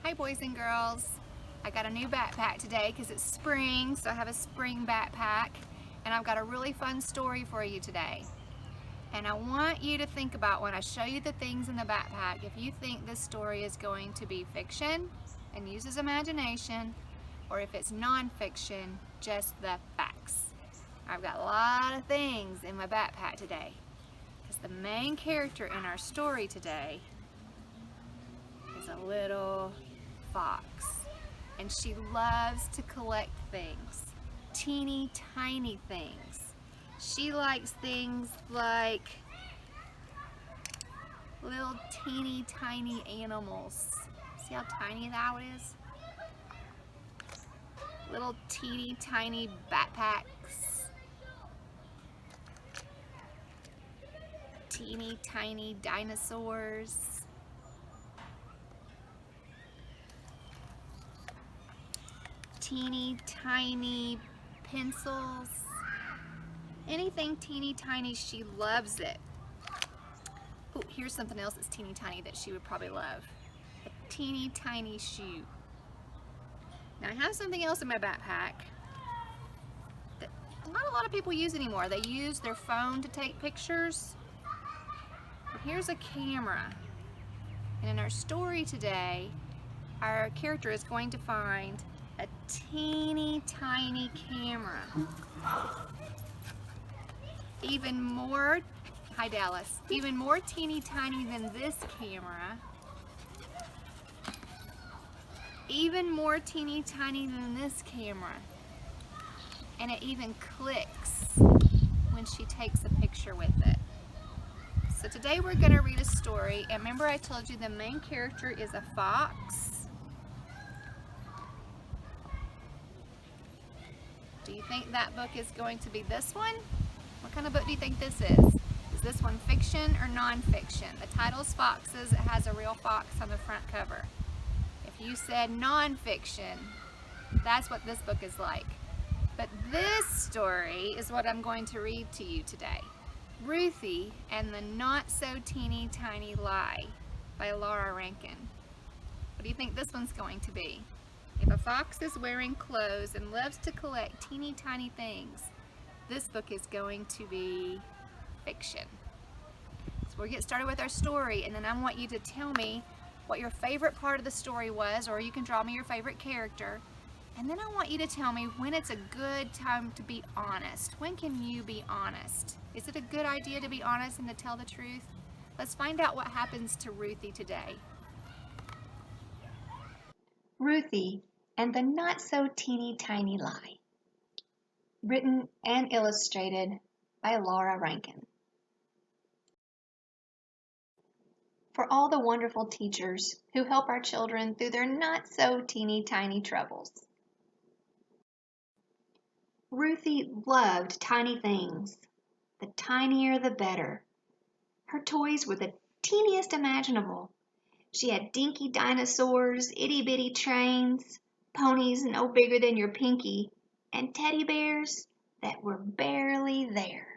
Hi boys and girls. I got a new backpack today because it's spring, so I have a spring backpack, and I've got a really fun story for you today. And I want you to think about, when I show you the things in the backpack, if you think this story is going to be fiction and uses imagination, or if it's non-fiction, just the facts. I've got a lot of things in my backpack today because the main character in our story today is a little fox, and she loves to collect things, teeny tiny things. She likes things like little teeny tiny animals. See how tiny that is? Little teeny tiny backpacks, teeny tiny dinosaurs, teeny tiny pencils. Anything teeny tiny, she loves it. Oh, here's something else that's teeny tiny that she would probably love. A teeny tiny shoe. Now I have something else in my backpack that not a lot of people use anymore. They use their phone to take pictures. But here's a camera. And in our story today, our character is going to find a teeny tiny camera. Even more, hi Dallas, even more teeny tiny than this camera. Even more teeny tiny than this camera. And it even clicks when she takes a picture with it. So today we're going to read a story, and remember I told you the main character is a fox? Do you think that book is going to be this one? What kind of book do you think this is? Is this one fiction or non-fiction? The title's Foxes. It has a real fox on the front cover. If you said non-fiction, that's what this book is like. But this story is what I'm going to read to you today. Ruthie and the Not So Teeny Tiny Lie by Laura Rankin. What do you think this one's going to be? If a fox is wearing clothes and loves to collect teeny tiny things, this book is going to be fiction. So we'll get started with our story, and then I want you to tell me what your favorite part of the story was, or you can draw me your favorite character. And then I want you to tell me when it's a good time to be honest. When can you be honest? Is it a good idea to be honest and to tell the truth? Let's find out what happens to Ruthie today. Ruthie and the Not So Teeny Tiny Lie. Written and illustrated by Laura Rankin. For all the wonderful teachers who help our children through their not so teeny tiny troubles. Ruthie loved tiny things. The tinier the better. Her toys were the teeniest imaginable. She had dinky dinosaurs, itty-bitty trains, ponies no bigger than your pinky, and teddy bears that were barely there.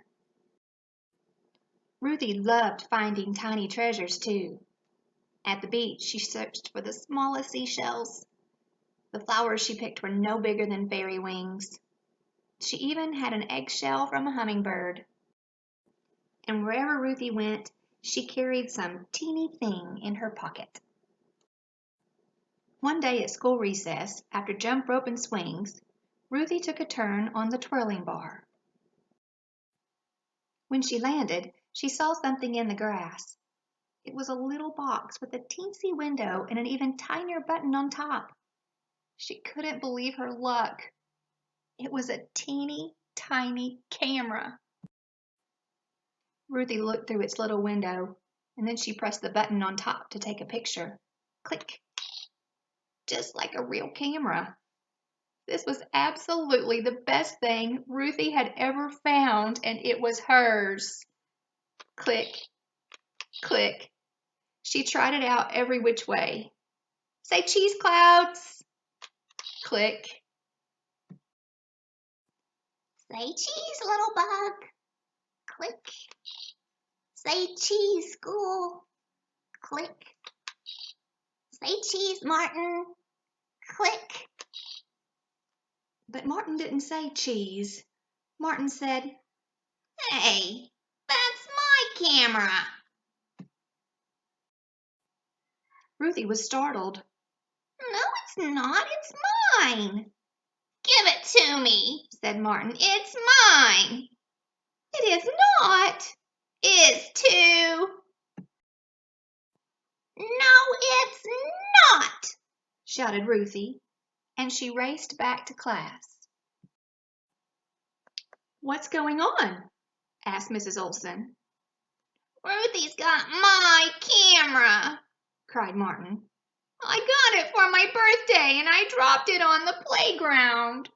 Ruthie loved finding tiny treasures too. At the beach, she searched for the smallest seashells. The flowers she picked were no bigger than fairy wings. She even had an eggshell from a hummingbird. And wherever Ruthie went, she carried some teeny thing in her pocket. One day at school recess, after jump rope and swings, Ruthie took a turn on the twirling bar. When she landed, she saw something in the grass. It was a little box with a teensy window and an even tinier button on top. She couldn't believe her luck. It was a teeny tiny camera. Ruthie looked through its little window, and then she pressed the button on top to take a picture. Click! Just like a real camera. This was absolutely the best thing Ruthie had ever found, and it was hers. Click, click. She tried it out every which way. Say cheese clouds. Click. Say cheese, little bug. Click. Say cheese, school. Click. Say cheese, Martin. Click. But Martin didn't say cheese. Martin said, Hey, that's my camera. Ruthie was startled. No, it's not. It's mine. Give it to me, said Martin. It's mine. It is not. Is too. No, it's not, shouted Ruthie, and she raced back to class. What's going on? asked Mrs. Olson. Ruthie's got my camera, cried Martin. I got it for my birthday and I dropped it on the playground.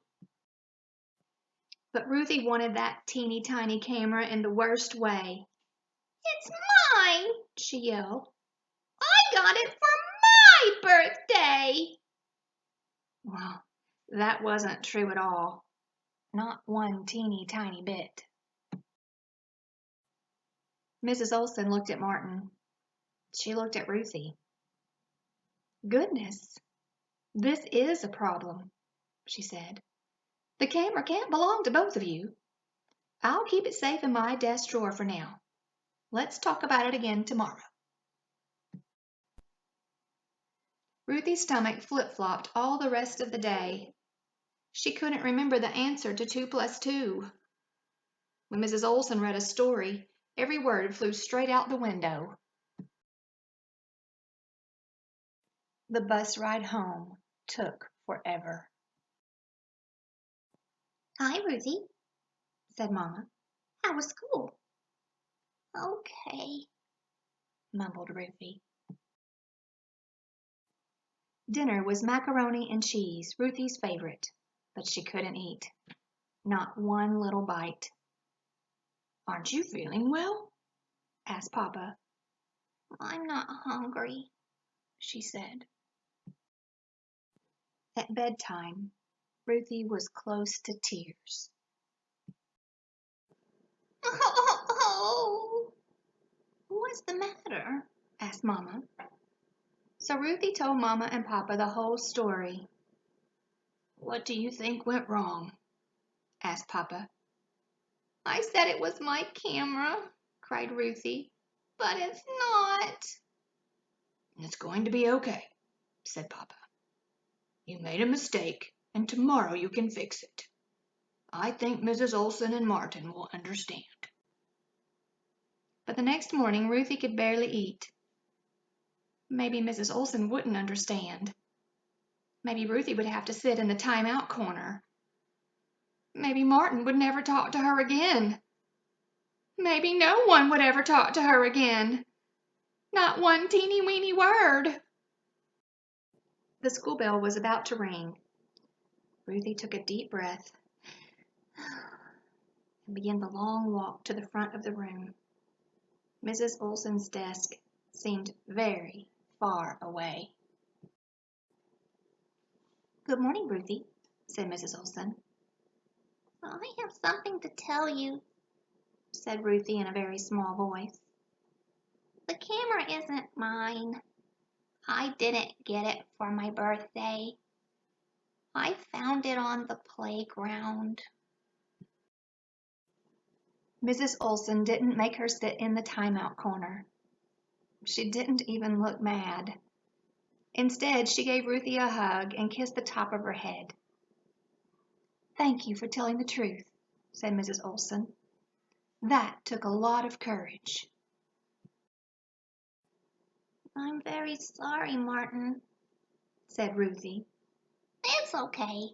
But Ruthie wanted that teeny tiny camera in the worst way. It's mine, she yelled. I got it for my birthday. Well, that wasn't true at all. Not one teeny tiny bit. Mrs. Olson looked at Martin. She looked at Ruthie. Goodness, this is a problem, she said. The camera can't belong to both of you. I'll keep it safe in my desk drawer for now. Let's talk about it again tomorrow. Ruthie's stomach flip-flopped all the rest of the day. She couldn't remember the answer to 2 + 2. When Mrs. Olson read a story, every word flew straight out the window. The bus ride home took forever. Hi, Ruthie, said Mama. How was school? Okay, mumbled Ruthie. Dinner was macaroni and cheese, Ruthie's favorite, but she couldn't eat. Not one little bite. Aren't you feeling well? asked Papa. I'm not hungry, she said. At bedtime, Ruthie was close to tears. Oh, what's the matter? asked Mama. So Ruthie told Mama and Papa the whole story. What do you think went wrong? asked Papa. I said it was my camera, cried Ruthie, but it's not. It's going to be okay, said Papa. You made a mistake, and tomorrow you can fix it. I think Mrs. Olson and Martin will understand. But the next morning, Ruthie could barely eat. Maybe Mrs. Olson wouldn't understand. Maybe Ruthie would have to sit in the timeout corner. Maybe Martin would never talk to her again. Maybe no one would ever talk to her again. Not one teeny-weeny word. The school bell was about to ring. Ruthie took a deep breath and began the long walk to the front of the room. Mrs. Olson's desk seemed very far away. Good morning, Ruthie, said Mrs. Olson. I have something to tell you, said Ruthie in a very small voice. The camera isn't mine. I didn't get it for my birthday. I found it on the playground. Mrs. Olson didn't make her sit in the timeout corner. She didn't even look mad. Instead, she gave Ruthie a hug and kissed the top of her head. Thank you for telling the truth, said Mrs. Olson. That took a lot of courage. I'm very sorry, Martin, said Ruthie. It's okay,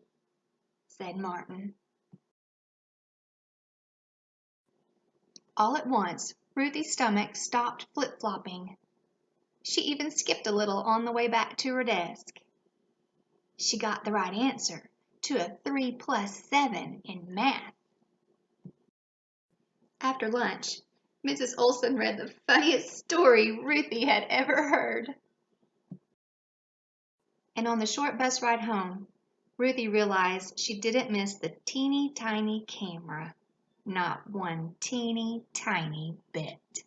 said Martin. All at once, Ruthie's stomach stopped flip-flopping. She even skipped a little on the way back to her desk. She got the right answer to a 3 + 7 in math. After lunch, Mrs. Olson read the funniest story Ruthie had ever heard. And on the short bus ride home, Ruthie realized she didn't miss the teeny tiny camera. Not one teeny tiny bit.